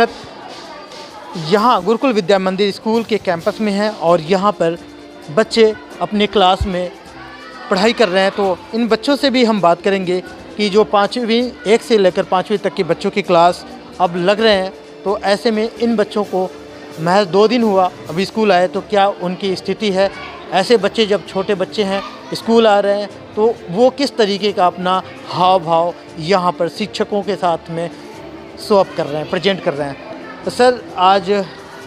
वक्त यहाँ गुरुकुल विद्या मंदिर स्कूल के कैंपस में हैं और यहाँ पर बच्चे अपने क्लास में पढ़ाई कर रहे हैं। तो इन बच्चों से भी हम बात करेंगे कि जो 5वीं 1 से लेकर 5वीं तक के बच्चों की क्लास अब लग रहे हैं, तो ऐसे में इन बच्चों को महज 2 दिन हुआ अभी स्कूल आए, तो क्या उनकी स्थिति है। ऐसे बच्चे जब छोटे बच्चे हैं स्कूल आ रहे हैं तो वो किस तरीके का अपना हाव भाव यहाँ पर शिक्षकों के साथ में शो अप कर रहे हैं, प्रेजेंट कर रहे हैं। तो सर, आज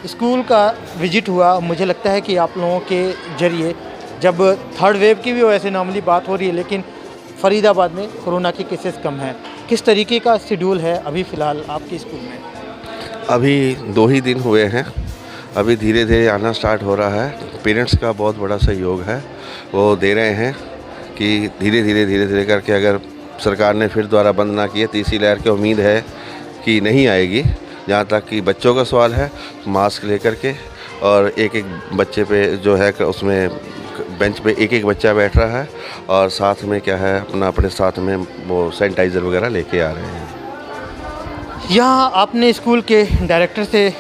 स्कूल का विजिट हुआ, मुझे लगता है कि आप लोगों के ज़रिए जब 3rd वेव की भी वैसे नॉर्मली बात हो रही है, लेकिन फरीदाबाद में कोरोना के केसेस कम हैं। किस तरीके का शेड्यूल है अभी फ़िलहाल आपके स्कूल में? अभी 2 ही दिन हुए हैं, अभी धीरे धीरे आना स्टार्ट हो रहा है। पेरेंट्स का बहुत बड़ा सहयोग है, वो दे रहे हैं कि धीरे धीरे करके अगर सरकार ने फिर दोबारा बंद ना किया, तीसरी लहर की उम्मीद है कि नहीं आएगी। जहाँ तक कि बच्चों का सवाल है, मास्क लेकर के और एक एक बच्चे पे जो है उसमें बेंच पे एक एक बच्चा बैठ रहा है और साथ में क्या है अपने साथ में वो सैनिटाइज़र वगैरह लेके आ रहे हैं। यहाँ आपने स्कूल के डायरेक्टर से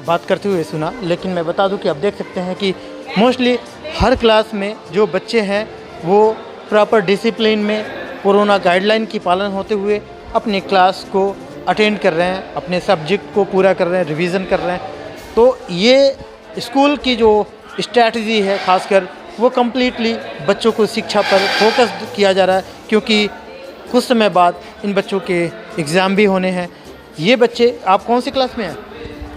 बात करते हुए सुना, लेकिन मैं बता दूं कि आप देख सकते हैं कि मोस्टली हर क्लास में जो बच्चे हैं वो प्रॉपर डिसिप्लिन में कोरोना गाइडलाइन की पालन होते हुए अपने क्लास को अटेंड कर रहे हैं, अपने सब्जेक्ट को पूरा कर रहे हैं, रिवीजन कर रहे हैं। तो ये स्कूल की जो स्ट्रैटेजी है खासकर वो कम्प्लीटली बच्चों को शिक्षा पर फोकस किया जा रहा है, क्योंकि कुछ समय बाद इन बच्चों के एग्ज़ाम भी होने हैं। ये बच्चे, आप कौन सी क्लास में हैं?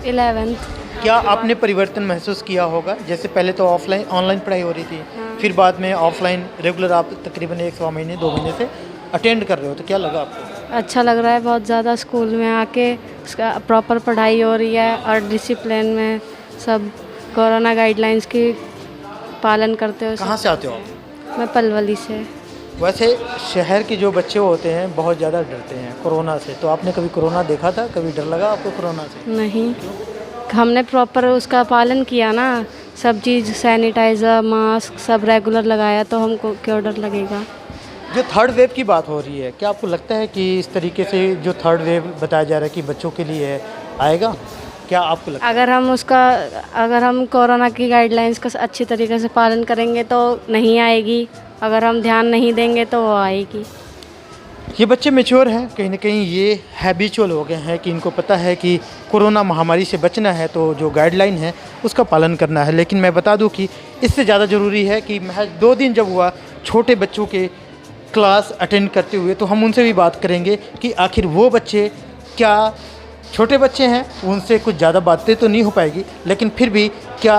11th। क्या आपने परिवर्तन महसूस किया होगा? जैसे पहले तो ऑनलाइन पढ़ाई हो रही थी, फिर बाद में ऑफलाइन रेगुलर आप तकरीबन 1 महीने 2 महीने से अटेंड कर रहे हो, तो क्या लगा आपको? अच्छा लग रहा है बहुत ज़्यादा। स्कूल में आके उसका प्रॉपर पढ़ाई हो रही है और डिसिप्लिन में सब कोरोना गाइडलाइंस की पालन करते हो। कहाँ से आते हो आप? मैं पलवली से। वैसे शहर के जो बच्चे होते हैं बहुत ज़्यादा डरते हैं कोरोना से, तो आपने कभी कोरोना देखा था? कभी डर लगा आपको कोरोना से? नहीं, हमने प्रॉपर उसका पालन किया ना, सब चीज़ सैनिटाइज़र मास्क सब रेगुलर लगाया, तो हमको क्यों डर लगेगा। जो 3rd वेव की बात हो रही है, क्या आपको लगता है कि इस तरीके से जो 3rd वेव बताया जा रहा है कि बच्चों के लिए आएगा? क्या आपको लगता है? अगर हम कोरोना की गाइडलाइंस का अच्छी तरीके से पालन करेंगे तो नहीं आएगी, अगर हम ध्यान नहीं देंगे तो वो आएगी। ये बच्चे मैच्योर हैं, कहीं ना कहीं ये हैबिचुअल हो गए हैं कि इनको पता है कि कोरोना महामारी से बचना है तो जो गाइडलाइन है उसका पालन करना है। लेकिन मैं बता दूं कि इससे ज़्यादा ज़रूरी है कि महज 2 दिन जब हुआ छोटे बच्चों के क्लास अटेंड करते हुए, तो हम उनसे भी बात करेंगे कि आखिर वो बच्चे, क्या छोटे बच्चे हैं उनसे कुछ ज़्यादा बातें तो नहीं हो पाएगी, लेकिन फिर भी क्या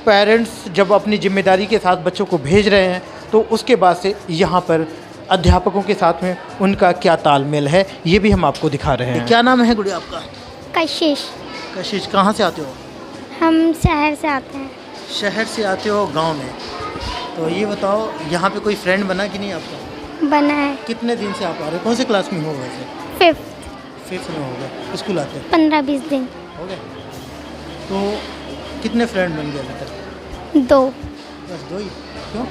पेरेंट्स जब अपनी जिम्मेदारी के साथ बच्चों को भेज रहे हैं तो उसके बाद से यहाँ पर अध्यापकों के साथ में उनका क्या तालमेल है, ये भी हम आपको दिखा रहे हैं। क्या नाम है गुड़िया आपका? कशिश। कशिश, कहाँ से आते हो? हम शहर से आते हैं। शहर से आते हो गांव में, तो ये बताओ यहाँ पे कोई फ्रेंड बना कि नहीं आपका? बना है। कितने दिन से आप आ रहे हो? कौन से क्लास में हो वैसे? 5th में हो गए स्कूल आते हैं? 15-20 दिन हो गए। तो कितने फ्रेंड बन गए अभी तक? 2। बस 2 ही? क्यों?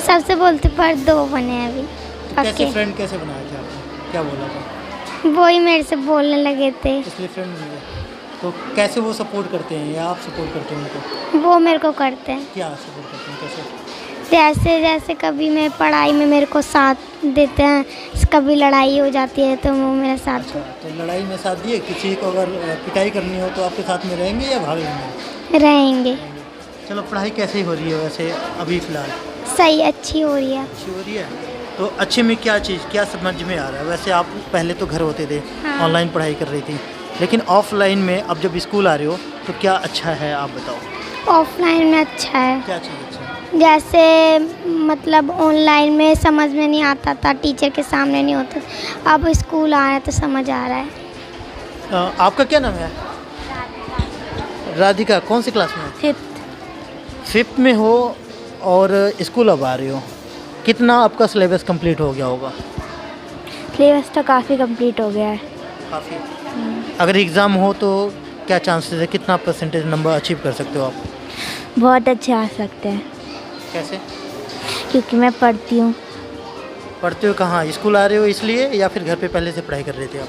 सबसे बोलते पर 2 बने अभी। तो कैसे फ्रेंड कैसे बनाए थे आपने? क्या बोला था? वो ही मेरे से बोलने लगे थे, इसलिए फ्रेंड बन गए। तो कैसे वो सपोर्ट करते हैं या आप सपोर्ट करते हैं उनको? वो मेरे को करते हैं। क्या सपोर्ट करते हैं, कैसे? जैसे कभी मैं पढ़ाई में मेरे को साथ देते हैं, कभी लड़ाई हो जाती है तो वो मेरा साथ। अच्छा, तो लड़ाई में साथ दिए? किसी को अगर पिटाई करनी हो तो आपके साथ में रहेंगे या भाग लेंगे? रहेंगे। चलो, पढ़ाई कैसी हो रही है वैसे अभी फ़िलहाल? सही, अच्छी हो रही है। अच्छी हो रही है। तो अच्छे में क्या चीज़, क्या समझ में आ रहा है? वैसे आप पहले तो घर होते थे, हाँ। ऑनलाइन पढ़ाई कर रही थी, लेकिन ऑफलाइन में अब जब स्कूल आ रहे हो तो क्या अच्छा है आप बताओ? ऑफलाइन में अच्छा है। क्या चीज़ अच्छा है? जैसे मतलब ऑनलाइन में समझ में नहीं आता था, टीचर के सामने नहीं होता, अब स्कूल आ रहा है तो समझ आ रहा है। आपका क्या नाम है? राधिका। कौन सी क्लास में? 5th में हो और स्कूल अब आ रही हो। कितना आपका सिलेबस कंप्लीट हो गया होगा? सिलेबस तो काफ़ी कंप्लीट हो गया है। काफ़ी। अगर एग्ज़ाम हो तो क्या चांसेस है, कितना परसेंटेज नंबर अचीव कर सकते हो आप? बहुत अच्छे आ सकते हैं। कैसे? क्योंकि मैं पढ़ती हूँ। पढ़ते हो कहाँ? स्कूल आ रहे हो इसलिए या फिर घर पे पहले से पढ़ाई कर रहे थे आप?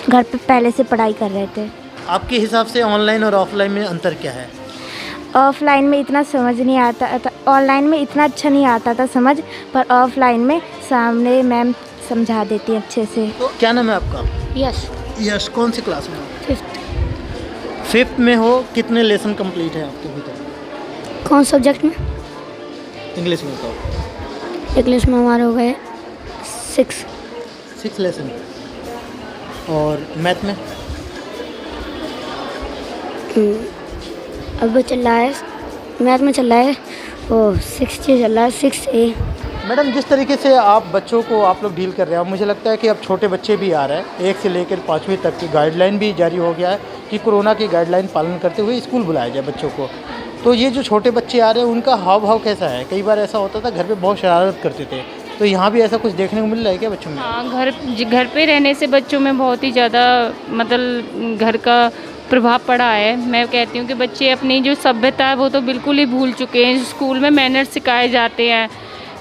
घर पे पहले से पढ़ाई कर रहे थे। आपके हिसाब से ऑनलाइन और ऑफलाइन में अंतर क्या है? ऑफ़लाइन में इतना समझ नहीं आता था, ऑनलाइन में इतना अच्छा नहीं आता था समझ, पर ऑफ़लाइन में सामने मैम समझा देती हैं अच्छे से। तो क्या नाम है आपका? यस यश, कौन सी क्लास में हो? 5th। 5th में हो। कितने लेसन कंप्लीट है आपके अभी तक? कौन सब्जेक्ट में? इंग्लिश में बताओ। इंग्लिश में हमारे हो गए 6। 6 लेसन। और मैथ में? अब चल रहा है मैथ में चल रहा है वो 6 चल रहा है 6A। मैडम, जिस तरीके से आप बच्चों को आप लोग डील कर रहे हैं, मुझे लगता है कि अब छोटे बच्चे भी आ रहे हैं। 1 से लेकर 5वीं तक की गाइडलाइन भी जारी हो गया है कि कोरोना की गाइडलाइन पालन करते हुए स्कूल बुलाया जाए बच्चों को। तो ये जो छोटे बच्चे आ रहे हैं उनका हाव भाव कैसा है? कई बार ऐसा होता था घर पे बहुत शरारत करते थे, तो यहाँ भी ऐसा कुछ देखने को मिल रहा है क्या बच्चों में? हाँ, घर पे रहने से बच्चों में बहुत ही ज़्यादा मतलब घर का प्रभाव पड़ा है। मैं कहती हूँ कि बच्चे अपनी जो सभ्यता है वो तो बिल्कुल ही भूल चुके हैं। स्कूल में मैनर्स सिखाए जाते हैं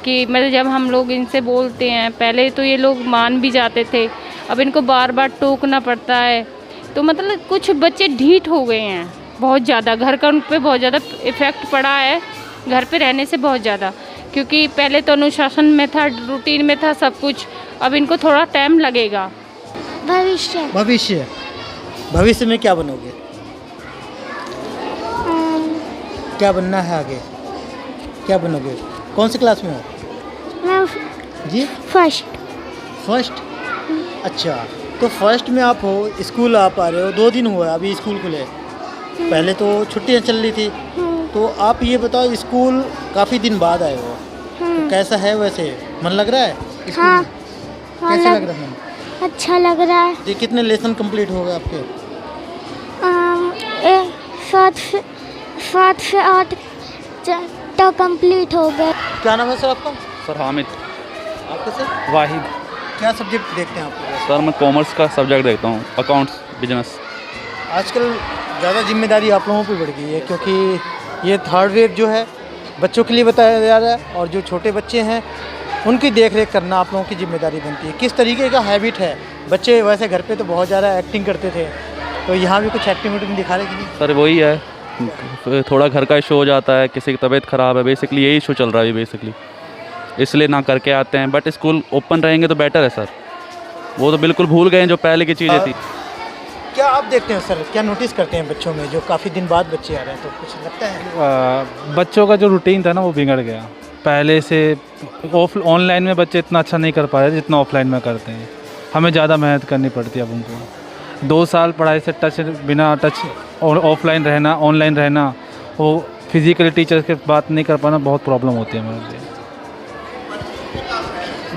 कि मतलब जब हम लोग इनसे बोलते हैं, पहले तो ये लोग मान भी जाते थे, अब इनको बार बार टोकना पड़ता है। तो मतलब कुछ बच्चे ढीठ हो गए हैं बहुत ज़्यादा। घर का उन पर बहुत ज़्यादा इफ़ेक्ट पड़ा है घर पे रहने से बहुत ज़्यादा, क्योंकि पहले तो अनुशासन में था, रूटीन में था सब कुछ। अब इनको थोड़ा टाइम लगेगा। भविष्य में क्या बनोगे? क्या बनना है आगे? क्या बनोगे? कौन सी क्लास में हो? मैं जी फर्स्ट। अच्छा, तो फर्स्ट में आप हो, स्कूल आप आ रहे हो, 2 दिन हुआ अभी स्कूल खुले। पहले तो छुट्टियां चल रही थी, तो आप ये बताओ स्कूल काफ़ी दिन बाद आए हो, तो कैसा है वैसे? मन लग रहा है स्कूल हाँ, में? कैसा लग रहा है मन? अच्छा लग रहा है। ये कितने लेसन कंप्लीट हो गए आपके? 7 से 8 तो कंप्लीट हो गए। क्या नाम है सर आपका? सर हामिद। आपका सर? वाहिद। क्या सब्जेक्ट देखते हैं आप लोग? सर मैं कॉमर्स का सब्जेक्ट देखता हूँ, अकाउंट्स बिजनेस। आजकल ज़्यादा जिम्मेदारी आप लोगों पे बढ़ गई है, क्योंकि ये 3rd वेव जो है बच्चों के लिए बताया जा रहा है, और जो छोटे बच्चे हैं उनकी देख रेख करना आप लोगों की जिम्मेदारी बनती है। किस तरीके का हैबिट है? बच्चे वैसे घर पे तो बहुत ज़्यादा एक्टिंग करते थे, तो यहाँ भी कुछ एक्टिविटी दिखा रहे कि नहीं? सर वही है, थोड़ा घर का इशू हो जाता है, किसी की तबीयत ख़राब है, बेसिकली यही इशू चल रहा है बेसिकली, इसलिए ना करके आते हैं। बट स्कूल ओपन रहेंगे तो बेटर है सर। वो तो बिल्कुल भूल गए हैं जो पहले की चीज़ें थी। क्या आप देखते हैं सर, क्या नोटिस करते हैं बच्चों में जो काफ़ी दिन बाद बच्चे आ रहे हैं, तो कुछ लगता है? बच्चों का जो रूटीन था ना वो बिगड़ गया। पहले से ऑनलाइन में बच्चे इतना अच्छा नहीं कर पा रहे जितना ऑफलाइन में करते हैं। हमें ज़्यादा मेहनत करनी पड़ती है अब उनको। 2 साल पढ़ाई से बिना टच और ऑफलाइन रहना, ऑनलाइन रहना, वो फिजिकली टीचर्स के बात नहीं कर पाना, बहुत प्रॉब्लम होती है हमारे लिए।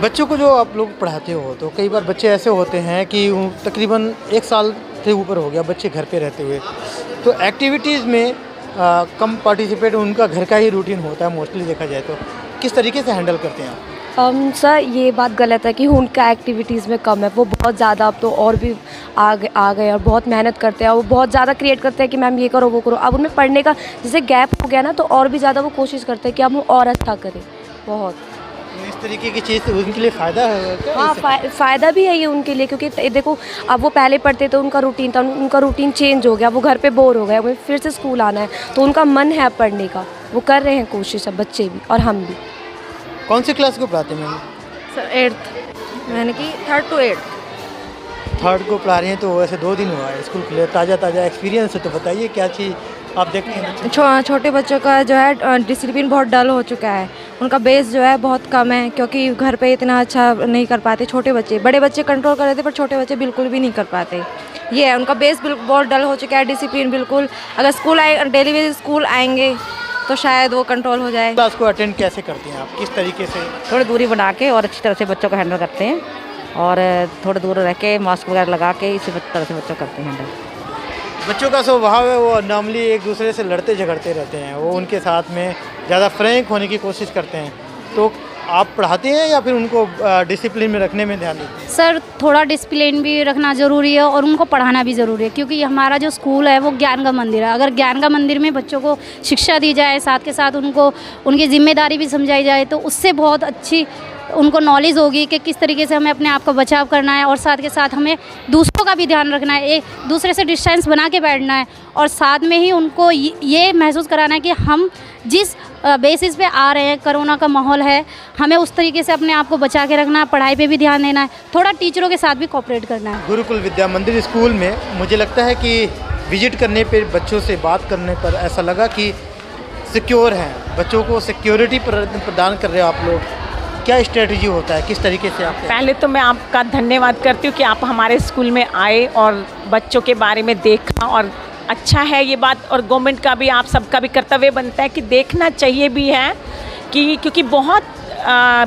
बच्चों को जो आप लोग पढ़ाते हो, तो कई बार बच्चे ऐसे होते हैं कि तकरीबन 1 साल से ऊपर हो गया बच्चे घर पे रहते हुए, तो एक्टिविटीज़ में कम पार्टिसिपेट, उनका घर का ही रूटीन होता है मोस्टली देखा जाए, तो किस तरीके से हैंडल करते हैं आप? सर ये बात गलत है कि उनका एक्टिविटीज़ में कम है। वो बहुत ज़्यादा अब तो और भी आ गए और बहुत मेहनत करते हैं। वो बहुत ज़्यादा क्रिएट करते हैं कि मैम ये करो वो करो। अब उनमें पढ़ने का जैसे गैप हो गया ना, तो और भी ज़्यादा वो कोशिश करते हैं कि हम और अच्छा करें बहुत। इस तरीके की चीज़ उनके लिए फ़ायदा है क्या? हाँ, फ़ायदा भी है ये उनके लिए, क्योंकि देखो अब वो पहले पढ़ते थे, उनका रूटीन था, उनका रूटीन चेंज हो गया, वो घर पे बोर हो गए, वो फिर से स्कूल आना है, तो उनका मन है पढ़ने का, वो कर रहे हैं कोशिश, अब बच्चे भी और हम भी। कौन सी क्लास को पढ़ाते हैं मैम? सर 8th, यानी कि 3rd to 8th। 3rd को पढ़ा रही हैं, तो वैसे 2 दिन हुआ है स्कूल खुले, ताज़ा एक्सपीरियंस है, तो बताइए क्या चीज़ आप देखते हैं? छोटे बच्चों का जो है डिसिप्लिन बहुत डल हो चुका है। उनका बेस जो है बहुत कम है, क्योंकि घर पे इतना अच्छा नहीं कर पाते छोटे बच्चे। बड़े बच्चे कंट्रोल कर रहे थे, पर छोटे बच्चे बिल्कुल भी नहीं कर पाते। ये है, उनका बेस बिल्कुल बहुत डल हो चुका है, डिसिप्लिन बिल्कुल। अगर स्कूल डेली बेसिस स्कूल आएंगे तो शायद वो कंट्रोल हो जाए। क्लास को अटेंड कैसे करती हैं आप, किस तरीके से? थोड़ी दूरी बना के और अच्छी तरह से बच्चों को हैंडल करते हैं, और थोड़ा दूर रह के मास्क वगैरह लगा के इसी तरह से बच्चों को करते हैं हैंडल। बच्चों का स्वभाव है, वो नॉर्मली एक दूसरे से लड़ते झगड़ते रहते हैं, वो उनके साथ में ज़्यादा फ्रैंक होने की कोशिश करते हैं, तो आप पढ़ाते हैं या फिर उनको डिसिप्लिन में रखने में ध्यान देते हैं? सर थोड़ा डिसिप्लिन भी रखना ज़रूरी है और उनको पढ़ाना भी ज़रूरी है, क्योंकि हमारा जो स्कूल है वो ज्ञान का मंदिर है। अगर ज्ञान का मंदिर में बच्चों को शिक्षा दी जाए, साथ के साथ उनको उनकी ज़िम्मेदारी भी समझाई जाए, तो उससे बहुत अच्छी उनको नॉलेज होगी कि किस तरीके से हमें अपने आप का बचाव करना है, और साथ के साथ हमें दूसरों का भी ध्यान रखना है, एक दूसरे से डिस्टेंस बना के बैठना है, और साथ में ही उनको ये महसूस कराना है कि हम जिस बेसिस पे आ रहे हैं, कोरोना का माहौल है, हमें उस तरीके से अपने आप को बचा के रखना है, पढ़ाई पे भी ध्यान देना है, थोड़ा टीचरों के साथ भी कोऑपरेट करना है। गुरुकुल विद्या मंदिर स्कूल में मुझे लगता है कि विजिट करने पर, बच्चों से बात करने पर ऐसा लगा कि सिक्योर हैं, बच्चों को सिक्योरिटी प्रदान कर रहे हो आप लोग। क्या स्ट्रेटजी होता है, किस तरीके से आप? पहले तो मैं आपका धन्यवाद करती हूँ कि आप हमारे स्कूल में आए और बच्चों के बारे में देखा, और अच्छा है ये बात, और गवर्नमेंट का भी, आप सबका भी कर्तव्य बनता है कि देखना चाहिए भी है, कि क्योंकि बहुत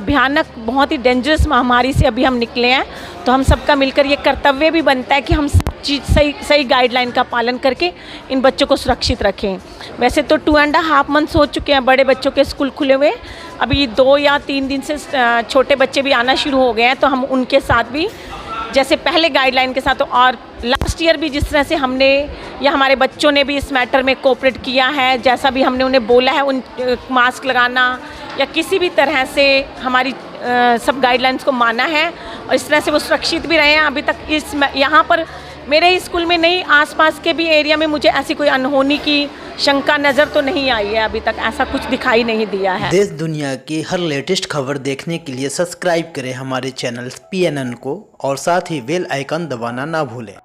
भयानक, बहुत ही डेंजरस महामारी से अभी हम निकले हैं, तो हम सबका मिलकर ये कर्तव्य भी बनता है कि हम सब चीज़ सही गाइडलाइन का पालन करके इन बच्चों को सुरक्षित रखें। वैसे तो 2.5 मंथ्स हो चुके हैं बड़े बच्चों के स्कूल खुले हुए, अभी 2 या 3 दिन से छोटे बच्चे भी आना शुरू हो गए हैं, तो हम उनके साथ भी जैसे पहले गाइडलाइन के साथ, और लास्ट ईयर भी जिस तरह से हमने या हमारे बच्चों ने भी इस मैटर में कोऑपरेट किया है, जैसा भी हमने उन्हें बोला है, उन मास्क लगाना या किसी भी तरह से हमारी सब गाइडलाइंस को माना है, और इस तरह से वो सुरक्षित भी रहे हैं। अभी तक इस यहाँ पर मेरे ही स्कूल में नहीं, आसपास के भी एरिया में मुझे ऐसी कोई अनहोनी की शंका नज़र तो नहीं आई है, अभी तक ऐसा कुछ दिखाई नहीं दिया है। देश दुनिया की हर लेटेस्ट खबर देखने के लिए सब्सक्राइब करें हमारे चैनल PNN को, और साथ ही बेल आइकन दबाना ना भूलें।